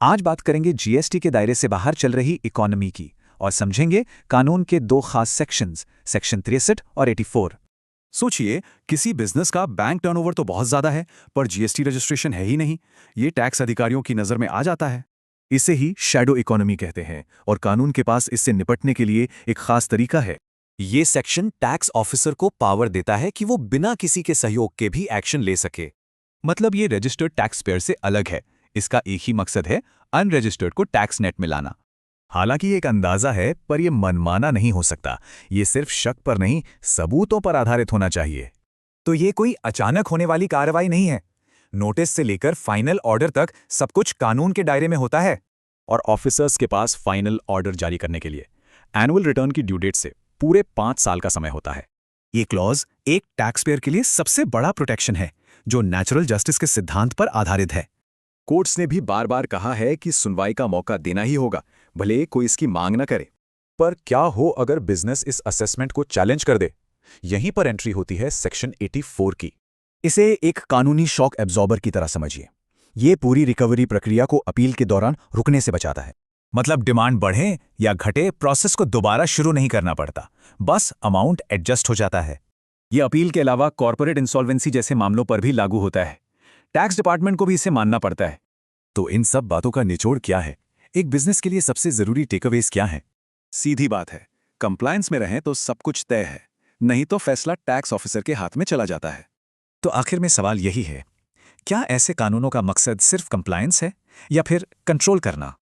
आज बात करेंगे जीएसटी के दायरे से बाहर चल रही इकोनॉमी की और समझेंगे कानून के दो खास सेक्शंस, सेक्शन 63 और 84। सोचिए, किसी बिजनेस का बैंक टर्नओवर तो बहुत ज्यादा है, पर जीएसटी रजिस्ट्रेशन है ही नहीं। ये टैक्स अधिकारियों की नजर में आ जाता है। इसे ही शैडो इकोनॉमी कहते हैं और कानून के पास इससे निपटने के लिए एक खास तरीका है। ये सेक्शन टैक्स ऑफिसर को पावर देता है कि वो बिना किसी के सहयोग के भी एक्शन ले सके। मतलब ये रजिस्टर्ड टैक्स पेयर से अलग है। इसका एक ही मकसद है, अनरजिस्टर्ड को टैक्स नेट में लाना। हालांकि ये एक अंदाजा है, पर यह मनमाना नहीं हो सकता। ये सिर्फ शक पर नहीं, सबूतों पर आधारित होना चाहिए। तो ये कोई अचानक होने वाली कार्रवाई नहीं है। नोटिस से लेकर फाइनल ऑर्डर तक सब कुछ कानून के दायरे में होता है। और ऑफिसर्स के पास फाइनल ऑर्डर जारी करने के लिए एनुअल रिटर्न की ड्यू डेट से पूरे 5 साल का समय होता है। ये क्लॉज एक टैक्स पेयर के लिए सबसे बड़ा प्रोटेक्शन है, जो नेचुरल जस्टिस के सिद्धांत पर आधारित है। कोर्ट्स ने भी बार बार कहा है कि सुनवाई का मौका देना ही होगा, भले कोई इसकी मांग न करे। पर क्या हो अगर बिजनेस इस असेसमेंट को चैलेंज कर दे? यहीं पर एंट्री होती है सेक्शन 84 की। इसे एक कानूनी शॉक एब्जॉर्बर की तरह समझिए। ये पूरी रिकवरी प्रक्रिया को अपील के दौरान रुकने से बचाता है। मतलब डिमांड बढ़े या घटे, प्रोसेस को दोबारा शुरू नहीं करना पड़ता, बस अमाउंट एडजस्ट हो जाता है। ये अपील के अलावा कॉर्पोरेट इंसॉल्वेंसी जैसे मामलों पर भी लागू होता है। टैक्स डिपार्टमेंट को भी इसे मानना पड़ता है। तो इन सब बातों का निचोड़ क्या है? एक बिजनेस के लिए सबसे जरूरी टेकअवेज क्या है? सीधी बात है, कंप्लायंस में रहें तो सब कुछ तय है, नहीं तो फैसला टैक्स ऑफिसर के हाथ में चला जाता है। तो आखिर में सवाल यही है, क्या ऐसे कानूनों का मकसद सिर्फ कंप्लायंस है या फिर कंट्रोल करना?